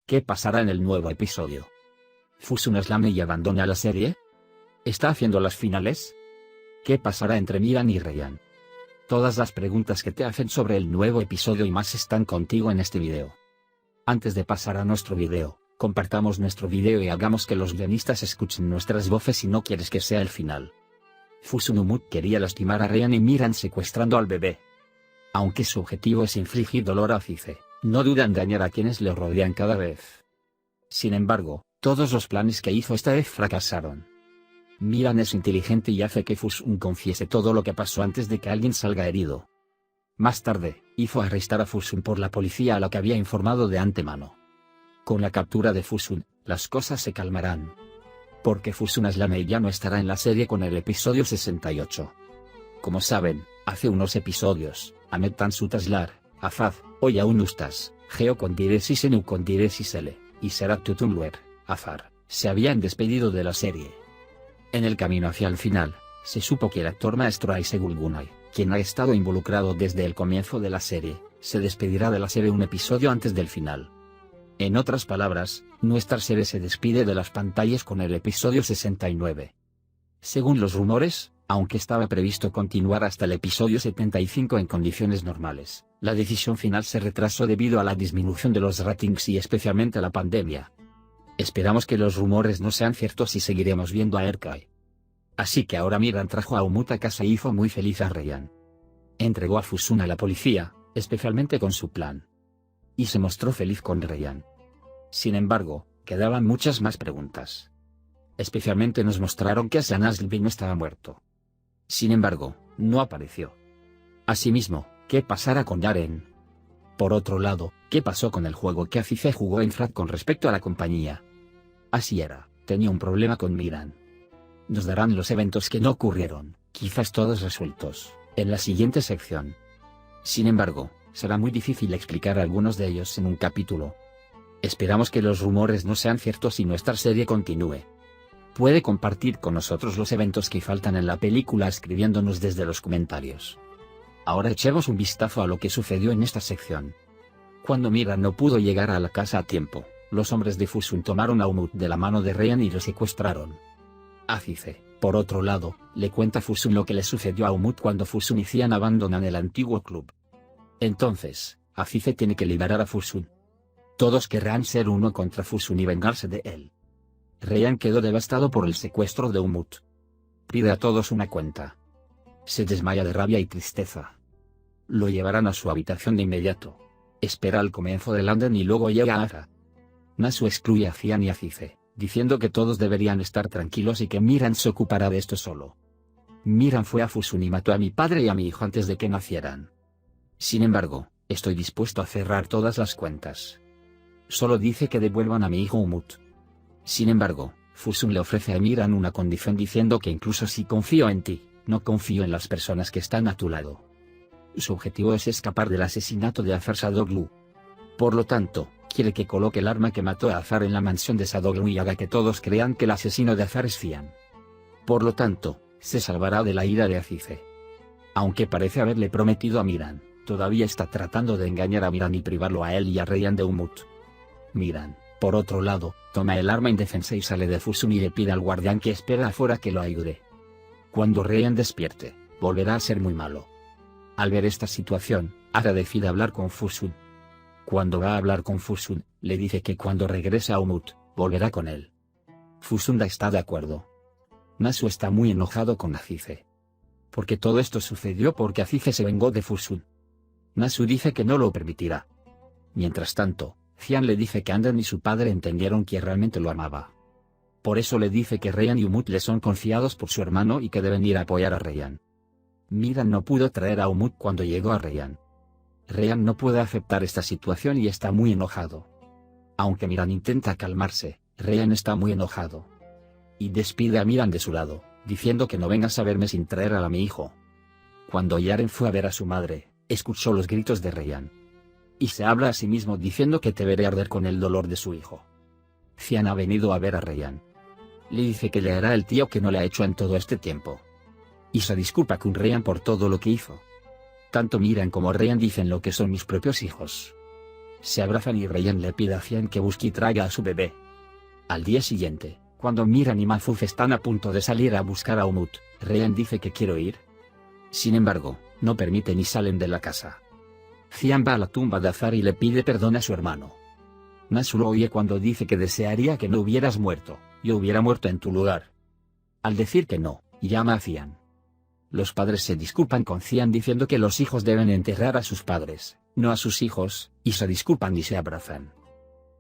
¿Qué pasará en el nuevo episodio? ¿Fusun Aslame y abandona la serie? ¿Está haciendo las finales? ¿Qué pasará entre Miran y Ryan? Todas las preguntas que te hacen sobre el nuevo episodio y más están contigo en este video. Antes de pasar a nuestro video, compartamos nuestro video y hagamos que los guionistas escuchen nuestras voces si no quieres que sea el final. Fusun Umut quería lastimar a Ryan y Miran secuestrando al bebé. Aunque su objetivo es infligir dolor a Cice, no duda en dañar a quienes le rodean cada vez. Sin embargo, todos los planes que hizo esta vez fracasaron. Miran es inteligente y hace que Fusun confiese todo lo que pasó antes de que alguien salga herido. Más tarde, hizo arrestar a Fusun por la policía a la que había informado de antemano. Con la captura de Fusun, las cosas se calmarán. Porque Fusun Aslame ya no estará en la serie con el episodio 68. Como saben, hace unos episodios, Ahmed Tansut Aslar, Afaz, Oyaun Ustas, Geo Kondiresis Enu Kondiresis L, y Serap Tutumluer, Azar, se habían despedido de la serie. En el camino hacia el final, se supo que el actor maestro Aisegul Gunay, quien ha estado involucrado desde el comienzo de la serie, se despedirá de la serie un episodio antes del final. En otras palabras, nuestra serie se despide de las pantallas con el episodio 69. Según los rumores, aunque estaba previsto continuar hasta el episodio 75 en condiciones normales, la decisión final se retrasó debido a la disminución de los ratings y especialmente a la pandemia. Esperamos que los rumores no sean ciertos y seguiremos viendo a Erkai. Así que ahora Miran trajo a Umut a casa y hizo muy feliz a Ryan. Entregó a Fusun a la policía, especialmente con su plan. Y se mostró feliz con Ryan. Sin embargo, quedaban muchas más preguntas. Especialmente nos mostraron que Aslan Aslbi no estaba muerto. Sin embargo, no apareció. Asimismo, ¿qué pasará con Yaren? Por otro lado, ¿qué pasó con el juego que Azize jugó en Frat con respecto a la compañía? Así era, tenía un problema con Miran. Nos darán los eventos que no ocurrieron, quizás todos resueltos, en la siguiente sección. Sin embargo, será muy difícil explicar algunos de ellos en un capítulo. Esperamos que los rumores no sean ciertos y nuestra serie continúe. Puede compartir con nosotros los eventos que faltan en la película escribiéndonos desde los comentarios. Ahora echemos un vistazo a lo que sucedió en esta sección. Cuando Miran no pudo llegar a la casa a tiempo, los hombres de Fusun tomaron a Umut de la mano de Ryan y lo secuestraron. Azize, por otro lado, le cuenta a Fusun lo que le sucedió a Umut cuando Fusun y Cian abandonan el antiguo club. Entonces, Azize tiene que liberar a Fusun. Todos querrán ser uno contra Fusun y vengarse de él. Ryan quedó devastado por el secuestro de Umut. Pide a todos una cuenta. Se desmaya de rabia y tristeza. Lo llevarán a su habitación de inmediato. Espera al comienzo del anden y luego llega a Aza. Nasu excluye a Cian y a Azize, diciendo que todos deberían estar tranquilos y que Miran se ocupará de esto solo. Miran fue a Fusun y mató a mi padre y a mi hijo antes de que nacieran. Sin embargo, estoy dispuesto a cerrar todas las cuentas. Solo dice que devuelvan a mi hijo Umut. Sin embargo, Fusun le ofrece a Miran una condición diciendo que incluso si confío en ti, no confío en las personas que están a tu lado. Su objetivo es escapar del asesinato de Azar Sadoglu. Por lo tanto, quiere que coloque el arma que mató a Azar en la mansión de Sadoglu y haga que todos crean que el asesino de Azar es Cian. Por lo tanto, se salvará de la ira de Azize. Aunque parece haberle prometido a Miran, todavía está tratando de engañar a Miran y privarlo a él y a Ryan de Umut. Miran, por otro lado, toma el arma indefensa y sale de Fusun y le pide al guardián que espera afuera que lo ayude. Cuando Ryan despierte, volverá a ser muy malo. Al ver esta situación, Ara decide hablar con Fusun. Cuando va a hablar con Fusun, le dice que cuando regrese a Umut, volverá con él. Fusun está de acuerdo. Nasu está muy enojado con Azize. Porque todo esto sucedió porque Azize se vengó de Fusun. Nasu dice que no lo permitirá. Mientras tanto, Cian le dice que Anden y su padre entendieron que realmente lo amaba. Por eso le dice que Ryan y Umut le son confiados por su hermano y que deben ir a apoyar a Ryan. Miran no pudo traer a Umut cuando llegó a Ryan. Ryan no puede aceptar esta situación y está muy enojado. Aunque Miran intenta calmarse, Ryan está muy enojado. Y despide a Miran de su lado, diciendo que no vengas a verme sin traer a mi hijo. Cuando Yaren fue a ver a su madre, escuchó los gritos de Ryan. Y se habla a sí mismo diciendo que te veré arder con el dolor de su hijo. Cian ha venido a ver a Ryan. Le dice que le hará el tío que no le ha hecho en todo este tiempo. Y se disculpa con Ryan por todo lo que hizo. Tanto Miran como Ryan dicen lo que son mis propios hijos. Se abrazan y Ryan le pide a Cian que busque y traiga a su bebé. Al día siguiente, cuando Miran y Mahfouz están a punto de salir a buscar a Umut, Ryan dice que quiere ir. Sin embargo, no permiten y salen de la casa. Cian va a la tumba de Azar y le pide perdón a su hermano. Nasu lo oye cuando dice que desearía que no hubieras muerto, yo hubiera muerto en tu lugar. Al decir que no, llama a Cian. Los padres se disculpan con Cian diciendo que los hijos deben enterrar a sus padres, no a sus hijos, y se disculpan y se abrazan.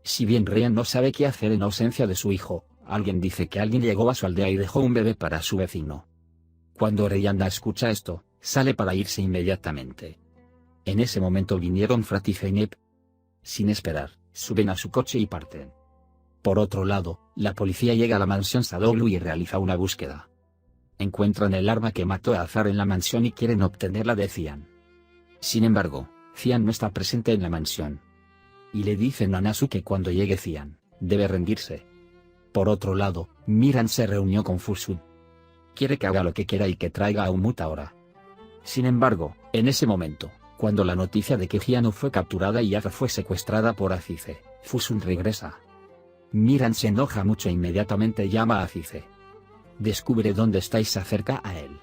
Si bien Ryan no sabe qué hacer en ausencia de su hijo, alguien dice que alguien llegó a su aldea y dejó un bebé para su vecino. Cuando Ryan escucha esto, sale para irse inmediatamente. En ese momento vinieron Frat y Zeynep. Sin esperar, suben a su coche y parten. Por otro lado, la policía llega a la mansión Sadoglu y realiza una búsqueda. Encuentran el arma que mató a Azar en la mansión y quieren obtenerla de Cian. Sin embargo, Cian no está presente en la mansión. Y le dicen a Nasu que cuando llegue Cian, debe rendirse. Por otro lado, Miran se reunió con Fusun. Quiere que haga lo que quiera y que traiga a Umut ahora. Sin embargo, en ese momento, cuando la noticia de que Jiano fue capturada y Azar fue secuestrada por Azize, Fusun regresa. Miran se enoja mucho e inmediatamente llama a Azize. Descubre dónde está y se acerca a él.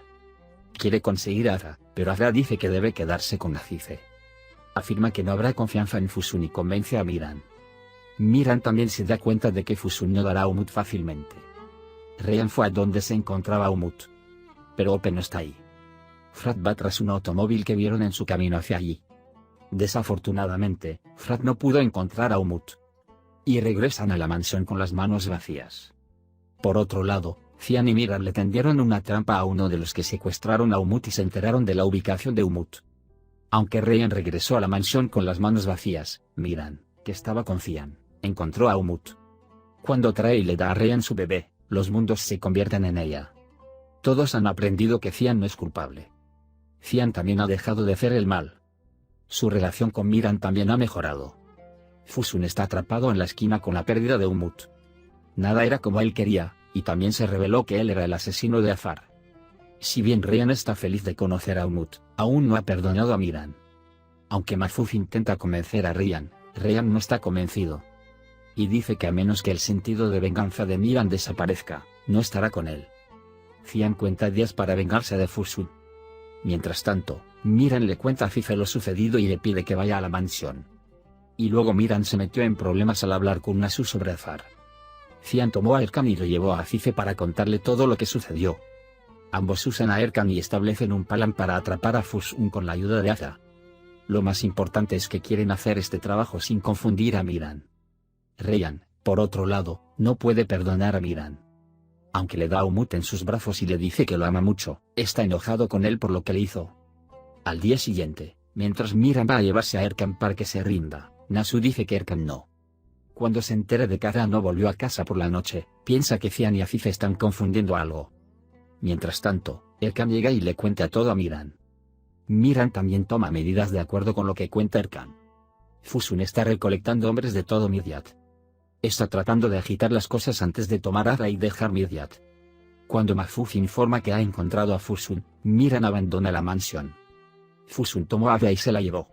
Quiere conseguir a Azar, pero Azar dice que debe quedarse con Azize. Afirma que no habrá confianza en Fusun y convence a Miran. Miran también se da cuenta de que Fusun no dará a Umut fácilmente. Ryan fue a donde se encontraba Umut. Pero Ope no está ahí. Frat va tras un automóvil que vieron en su camino hacia allí. Desafortunadamente, Frat no pudo encontrar a Umut. Y regresan a la mansión con las manos vacías. Por otro lado, Cian y Miran le tendieron una trampa a uno de los que secuestraron a Umut y se enteraron de la ubicación de Umut. Aunque Ryan regresó a la mansión con las manos vacías, Miran, que estaba con Cian, encontró a Umut. Cuando trae y le da a Ryan su bebé, los mundos se convierten en ella. Todos han aprendido que Cian no es culpable. Cian también ha dejado de hacer el mal. Su relación con Miran también ha mejorado. Fusun está atrapado en la esquina con la pérdida de Umut. Nada era como él quería, y también se reveló que él era el asesino de Azar. Si bien Ryan está feliz de conocer a Umut, aún no ha perdonado a Miran. Aunque Mahfouz intenta convencer a Ryan, Ryan no está convencido. Y dice que a menos que el sentido de venganza de Miran desaparezca, no estará con él. Cian cuenta días para vengarse de Fusun. Mientras tanto, Miran le cuenta a Azize lo sucedido y le pide que vaya a la mansión. Y luego Miran se metió en problemas al hablar con Nasu sobre Azar. Cian tomó a Erkan y lo llevó a Azize para contarle todo lo que sucedió. Ambos usan a Erkan y establecen un plan para atrapar a Fusun con la ayuda de Azar. Lo más importante es que quieren hacer este trabajo sin confundir a Miran. Ryan, por otro lado, no puede perdonar a Miran. Aunque le da a Umut en sus brazos y le dice que lo ama mucho, está enojado con él por lo que le hizo. Al día siguiente, mientras Miran va a llevarse a Erkan para que se rinda, Nasu dice que Erkan no. Cuando se entera de que Azar no volvió a casa por la noche, piensa que Cian y Azize están confundiendo algo. Mientras tanto, Erkan llega y le cuenta todo a Miran. Miran también toma medidas de acuerdo con lo que cuenta Erkan. Fusun está recolectando hombres de todo Midyat. Está tratando de agitar las cosas antes de tomar Azra y dejar Midyat. Cuando Mahfouz informa que ha encontrado a Fusun, Miran abandona la mansión. Fusun tomó a Azra y se la llevó.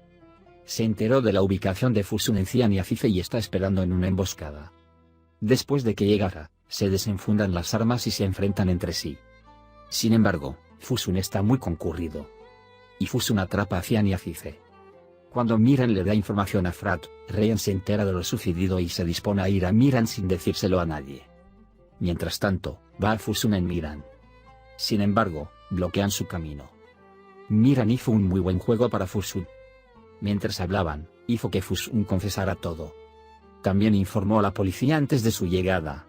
Se enteró de la ubicación de Fusun en Cian y Azize y está esperando en una emboscada. Después de que llega Azra, se desenfundan las armas y se enfrentan entre sí. Sin embargo, Fusun está muy concurrido. Y Fusun atrapa a Cian y Azize. Cuando Miran le da información a Frat, Ryan se entera de lo sucedido y se dispone a ir a Miran sin decírselo a nadie. Mientras tanto, va a Fusun en Miran. Sin embargo, bloquean su camino. Miran hizo un muy buen juego para Fusun. Mientras hablaban, hizo que Fusun confesara todo. También informó a la policía antes de su llegada.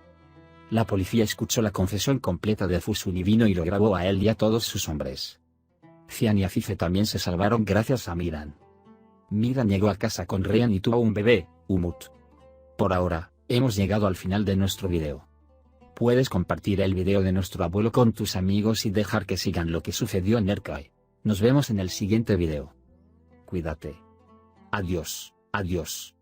La policía escuchó la confesión completa de Fusun y vino y lo grabó a él y a todos sus hombres. Cian y Azize también se salvaron gracias a Miran. Miran llegó a casa con Ryan y tuvo un bebé, Umut. Por ahora, hemos llegado al final de nuestro video. Puedes compartir el video de nuestro abuelo con tus amigos y dejar que sigan lo que sucedió en Erkai. Nos vemos en el siguiente video. Cuídate. Adiós, adiós.